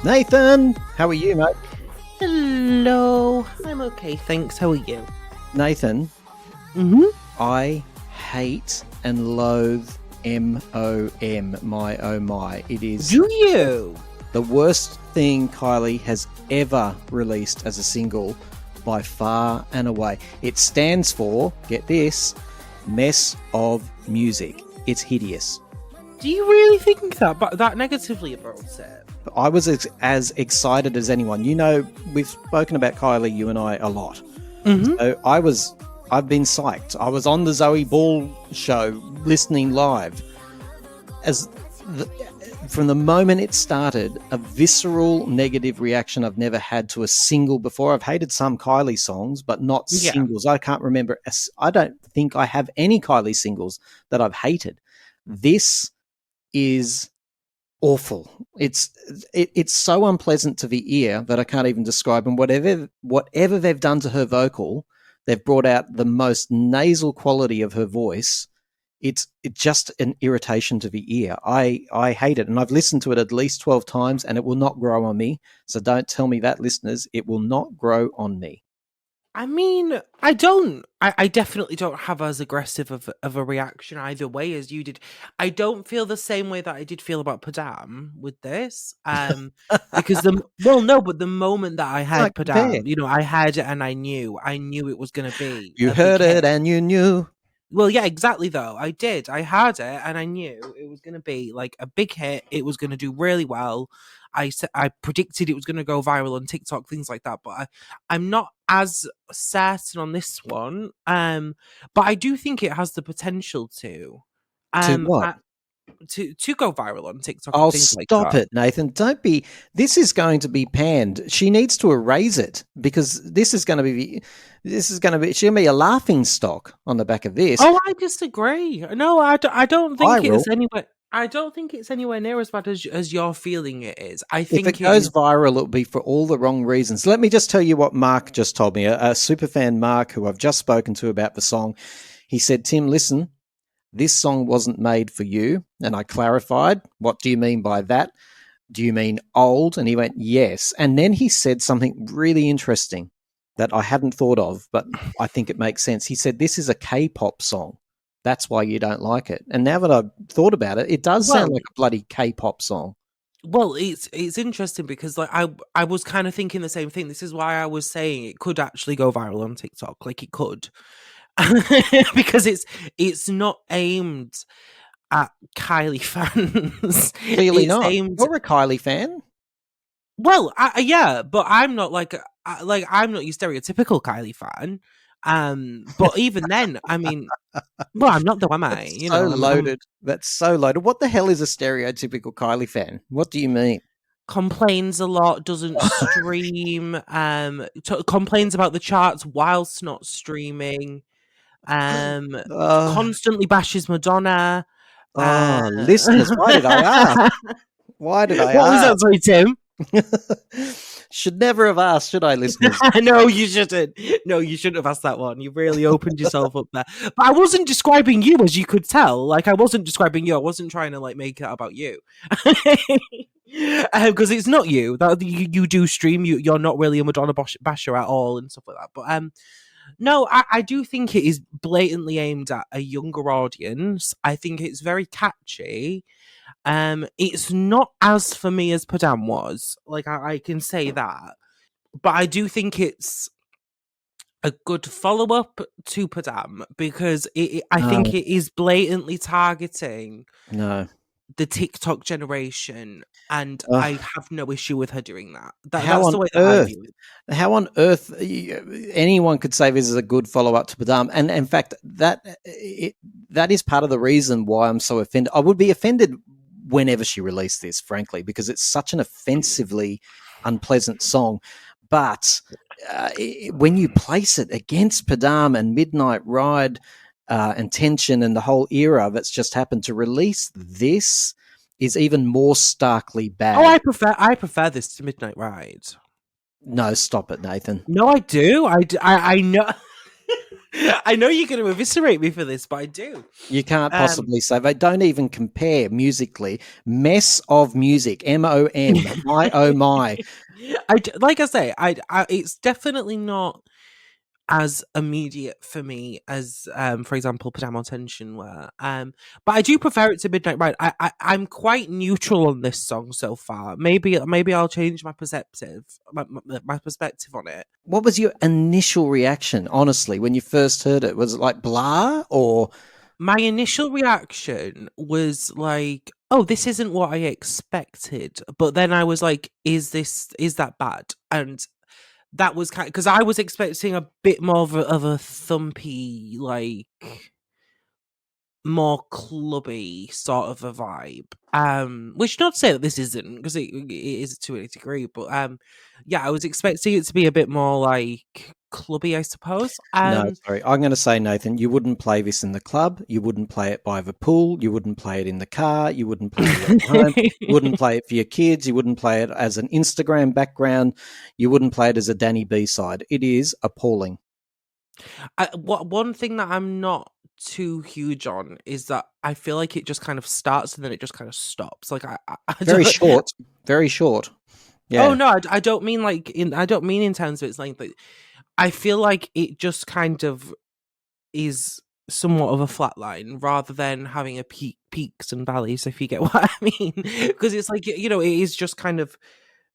Nathan, how are you, mate? Hello, I'm okay, thanks. How are you? Nathan, Mm-hmm. I hate and loathe MOM, my oh my. It is Do you? the worst thing Kylie has ever released as a single by far and away. It stands for, get this, mess of music. It's hideous. Do you really think that negatively about it? I was as excited as anyone. You know, we've spoken about Kylie, you and I, a lot. Mm-hmm. So I've been psyched. I was on the Zoe Ball show listening live. From the moment it started, a visceral negative reaction I've never had to a single before. I've hated some Kylie songs, but not singles. I can't remember. I don't think I have any Kylie singles that I've hated. This is awful. It's so unpleasant to the ear that I can't even describe. And whatever they've done to her vocal, they've brought out the most nasal quality of her voice. It's just an irritation to the ear. I hate it, and I've listened to it at least 12 times, and it will not grow on me. So don't tell me that, listeners. It will not grow on me. I mean, I definitely don't have as aggressive of a reaction either way as you did. I don't feel the same way that I did feel about Padam with this. Because the moment that I had Padam, I had it and I knew it was going to be. You heard it and you knew. Well, yeah, exactly, though. I did. I had it, and I knew it was going to be, like, a big hit. It was going to do really well. I predicted it was going to go viral on TikTok, things like that. But I'm not as certain on this one. But I do think it has the potential to. What? To go viral on TikTok. Oh, and things stop like that. it, Nathan. Don't be. This is going to be panned. She needs to erase it because this is going to be. She's going to be a laughing stock on the back of this. Oh, I disagree. No, I don't think it's anywhere. I don't think it's anywhere near as bad as you're feeling it is. I think if it goes viral, it'll be for all the wrong reasons. Let me just tell you what Mark just told me. A superfan, Mark, who I've just spoken to about the song, he said, "Tim, listen, this song wasn't made for you." And I clarified, "What do you mean by that? Do you mean old?" And he went, "Yes." And then he said something really interesting that I hadn't thought of, but I think it makes sense. He said, "This is a K-pop song. That's why you don't like it." And now that I've thought about it, it does sound like a bloody K-pop song. Well, it's interesting because like I was kind of thinking the same thing. This is why I was saying it could actually go viral on TikTok. Like it could. Because it's not aimed at Kylie fans. Clearly not. You're a Kylie fan. Well, yeah, but I'm not like I'm not your stereotypical Kylie fan. But even then, I mean, well, I'm not though, am I? That's so loaded. That's so loaded. What the hell is a stereotypical Kylie fan? What do you mean? Complains a lot, doesn't stream, complains about the charts whilst not streaming, constantly bashes Madonna. Listeners, why did I ask? Why did I ask? What was that, sorry, Tim? Should never have asked, should I, listeners? No, you shouldn't. No, you shouldn't have asked that one. You really opened yourself up there. But I wasn't describing you, as you could tell. Like, I wasn't describing you. I wasn't trying to, like, make it about you. Because it's not you. That you do stream. You're not really a Madonna basher at all and stuff like that. But, no, I do think it is blatantly aimed at a younger audience. I think it's very catchy. It's not as for me as Padam was. Like I can say that, but I do think it's a good follow up to Padam because I think it is blatantly targeting the TikTok generation, and I have no issue with her doing that. That's the way that I view it. How on earth anyone could say this is a good follow up to Padam? And in fact, that is part of the reason why I'm so offended. I would be offended whenever she released this, frankly, because it's such an offensively unpleasant song. But when you place it against Padam and Midnight Ride and Tension and the whole era that's just happened, to release this is even more starkly bad. Oh, I prefer this to Midnight Ride. No, stop it, Nathan. No, I do. I know. I know you're going to eviscerate me for this, but I do. You can't possibly say. They don't even compare musically. Mess of music. MOM. My oh my. Like I say, it's definitely not as immediate for me as, for example, Pajama Tension were. But I do prefer it to Midnight Ride. I'm quite neutral on this song so far. Maybe I'll change my perspective on it. What was your initial reaction, honestly, when you first heard it? Was it like blah or? My initial reaction was like, oh, this isn't what I expected. But then I was like, is that bad? And that was kind of, because I was expecting a bit more of a thumpy, like more clubby sort of a vibe. Which not to say that this isn't, because it is to a degree, but yeah, I was expecting it to be a bit more like clubby, I suppose. No, sorry. I'm going to say, Nathan, you wouldn't play this in the club. You wouldn't play it by the pool. You wouldn't play it in the car. You wouldn't play it at home. You wouldn't play it for your kids. You wouldn't play it as an Instagram background. You wouldn't play it as a Danny B side. It is appalling. One thing that I'm not too huge on is that I feel like it just kind of starts and then it just kind of stops. Like I very short, very short. Yeah. Oh no, I don't mean like I don't mean in terms of its length. I feel like it just kind of is somewhat of a flat line rather than having a peaks and valleys, if you get what I mean. Because it's like, you know, it is just kind of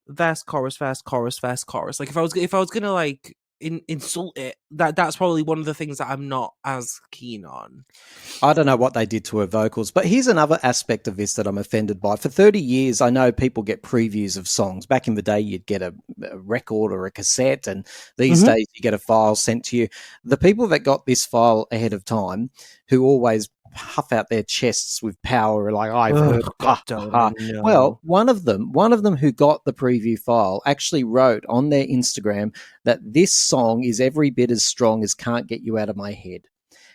verse, chorus, verse, chorus, verse, chorus. Like if I was gonna like insult it, that's probably one of the things that I'm not as keen on. I don't know what they did to her vocals, but here's another aspect of this that I'm offended by. For 30 years, I know people get previews of songs. Back in the day, you'd get a record or a cassette, and these days you get a file sent to you. The people that got this file ahead of time, who always puff out their chests with power, like I've heard. No. Well, one of them who got the preview file actually wrote on their Instagram that this song is every bit as strong as Can't Get You Out of My Head.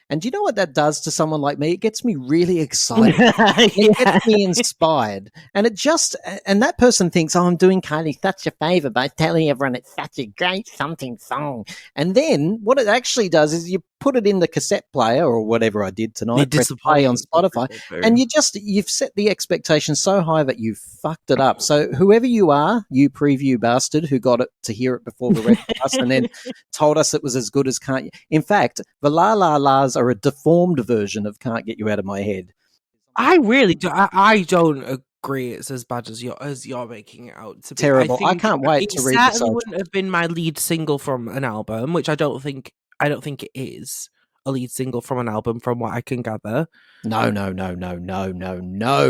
And do you know what that does to someone like me? It gets me really excited. It gets me inspired. And that person thinks, oh, I'm doing Kylie such a favor by telling everyone it's such a great something song. And then what it actually does is you put it in the cassette player or whatever I did tonight, press play on Spotify, and you've set the expectation so high that you've fucked it up. So whoever you are, you preview bastard who got it to hear it before the rest of us and then told us it was as good as Can't. In fact, the La La La's are a deformed version of Can't Get You Out of My Head. I really do. I don't agree it's as bad as you're making it out to be. Terrible. I can't wait to read this. It certainly wouldn't have been my lead single from an album, which I don't think it is a lead single from an album from what I can gather. No.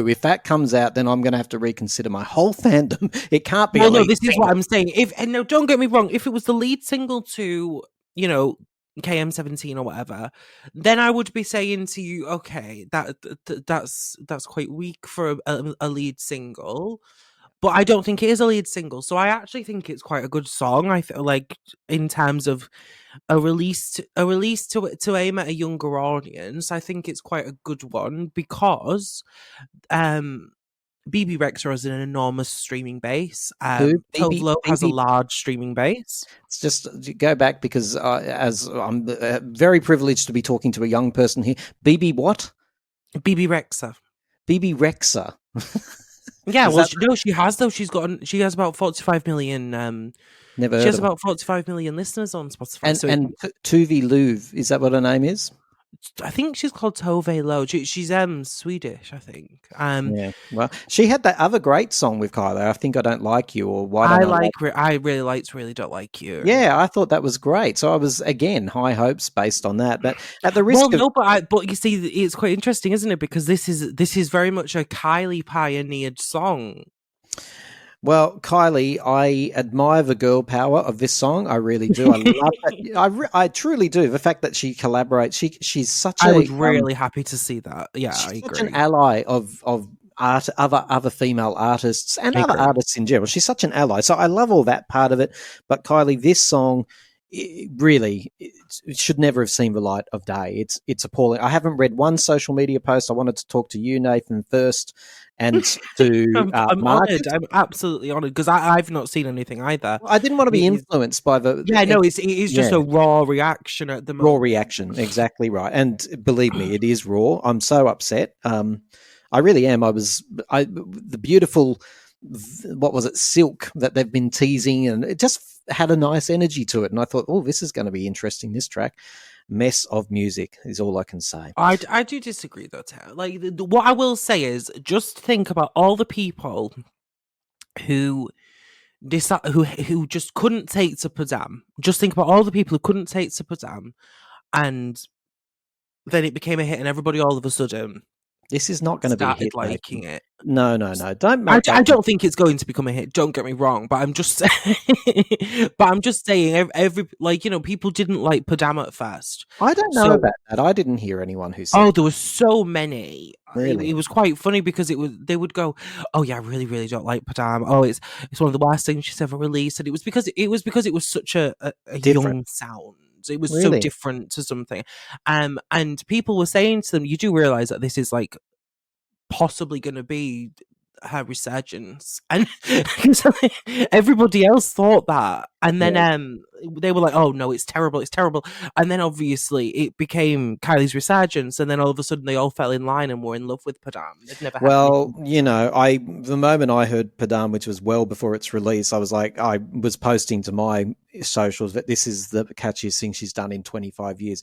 If that comes out, then I'm going to have to reconsider my whole fandom. It can't be. Well, no, this is what I'm saying. No, don't get me wrong. If it was the lead single to, you know, KM17 or whatever, then I would be saying to you, okay, that's quite weak for a lead single. But I don't think it is a lead single, so I actually think it's quite a good song. I feel like in terms of a release to aim at a younger audience, I think it's quite a good one because Bebe Rexha has an enormous streaming base. Tove has a large streaming base. It's just go back because as I'm very privileged to be talking to a young person here. Bebe what? Bebe Rexha. Bebe Rexha. Yeah, well, she has though. She has about 45 million. Never. She has about 45 million listeners on Spotify. And Tove Lo, is that what her name is? I think she's called Tove Lo. She's Swedish, I think. Yeah. Well, she had that other great song with Kylie. I think I Don't Like You, or Why Don't I really liked Really Don't Like You. Yeah, I thought that was great. So I was again high hopes based on that. But at the risk but you see, it's quite interesting, isn't it? Because this is very much a Kylie pioneered song. Well, Kylie, I admire the girl power of this song. I really do. I love it. I truly do. The fact that she collaborates, she's such I was really happy to see that. Yeah, she's I agree. Such an ally of art, other female artists and other artists in general. She's such an ally. So I love all that part of it. But Kylie, this song it should never have seen the light of day. It's appalling. I haven't read one social media post. I wanted to talk to you, Nathan, first, and to I'm Mark. honoured. I'm absolutely honoured because I've not seen anything either. I didn't want to be influenced by the. Yeah, no, it is just a raw reaction at the moment. Raw reaction, exactly right. And believe me, it is raw. I'm so upset. I really am. The beautiful, what was it, Silk that they've been teasing, and it just had a nice energy to it. And I thought, oh, this is going to be interesting. This track, mess of music, is all I can say. I do disagree though, Tara. Like what I will say is, just think about all the people who just couldn't take to Padam. Just think about all the people who couldn't take to Padam, and then it became a hit, and everybody all of a sudden. This is not going to be a hit. Liking it. No. Don't make I don't think it's going to become a hit. Don't get me wrong, but I'm just saying, every people didn't like Padam at first. I don't know about that. I didn't hear anyone who said. Oh, there were so many. Really? It was quite funny because they would go, "Oh yeah, I really, really don't like Padam. Oh, it's one of the worst things she's ever released," and it was because it was such a young sound. It was so different to something. And people were saying to them, you do realize that this is like possibly going to be her resurgence. And everybody else thought that. And then they were like, oh no, it's terrible. And then obviously it became Kylie's resurgence. And then all of a sudden they all fell in line and were in love with Padam. They'd never had the moment I heard Padam, which was well before its release, I was posting to my socials that this is the catchiest thing she's done in 25 years.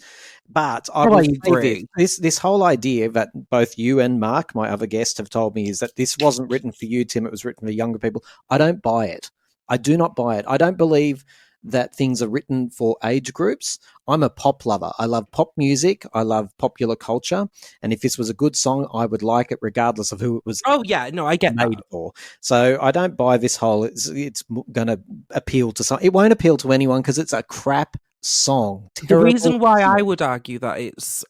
But I will say this whole idea that both you and Mark, my other guest, have told me is that this wasn't written for you, Tim, it was written for younger people. I don't buy it. I do not buy it. I don't believe that things are written for age groups. I'm a pop lover. I love pop music. I love popular culture. And if this was a good song, I would like it regardless of who it was. Oh, yeah. No, I get made for. So I don't buy this whole, it's going to appeal to some. It won't appeal to anyone because it's a crap song. The reason why I would argue that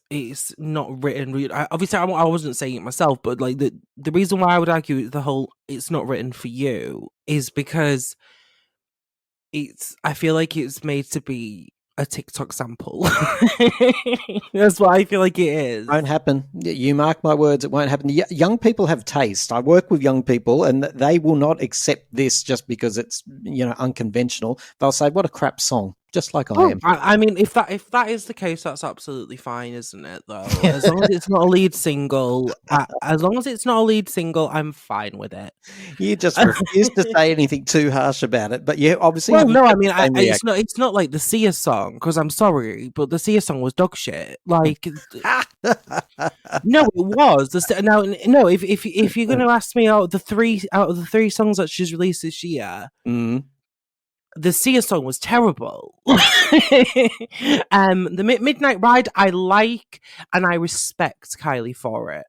it's not written, obviously I wasn't saying it myself, but like the reason why I would argue the whole it's not written for you is because I feel like it's made to be a TikTok sample. That's what I feel like it is. Won't happen. You mark my words, it won't happen. Young people have taste. I work with young people and they will not accept this just because it's unconventional. They'll say, what a crap song. Just like I am. I mean, if that is the case, that's absolutely fine, isn't it? Though, as long as it's not a lead single, I'm fine with it. You just refuse to say anything too harsh about it, but you obviously. Well, no, I mean, it's not like the Sia song, because I'm sorry, but the Sia song was dog shit. Like, no, it was. If you're going to ask me out of the three songs that she's released this year. The Sia song was terrible. The Midnight Ride, I like and I respect Kylie for it.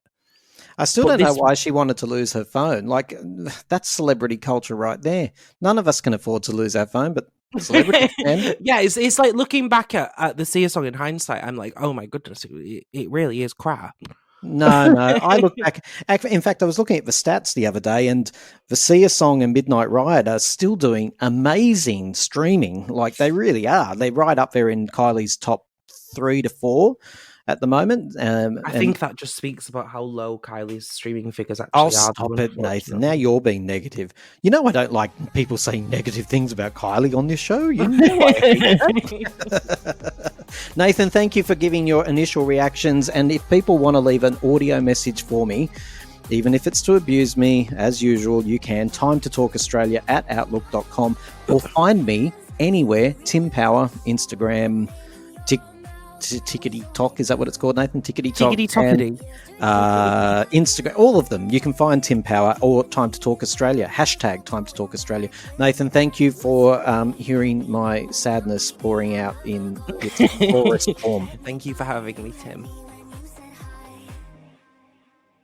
I still don't know why she wanted to lose her phone. Like, that's celebrity culture right there. None of us can afford to lose our phone, but celebrities can. Yeah, it's like looking back at the Sia song in hindsight, I'm like, oh my goodness, it really is crap. No. I look back. In fact, I was looking at the stats the other day, and the Sia song and Midnight Ride are still doing amazing streaming. Like, they really are. They're right up there in Kylie's top 3 to 4 at the moment. I think that just speaks about how low Kylie's streaming figures actually are. I'll stop it, Nathan. Now you're being negative. You know I don't like people saying negative things about Kylie on this show. You know I hate that. Nathan, thank you for giving your initial reactions. And if people want to leave an audio message for me, even if it's to abuse me, as usual, you can. timetotalkaustralia@outlook.com or find me anywhere. Tim Power, Instagram, Tickety Talk, is that what it's called, Nathan? Tickety Talk. Instagram, all of them. You can find Tim Power or Time to Talk Australia. # Time to Talk Australia. Nathan, thank you for hearing my sadness pouring out in its rawest form. Thank you for having me, Tim.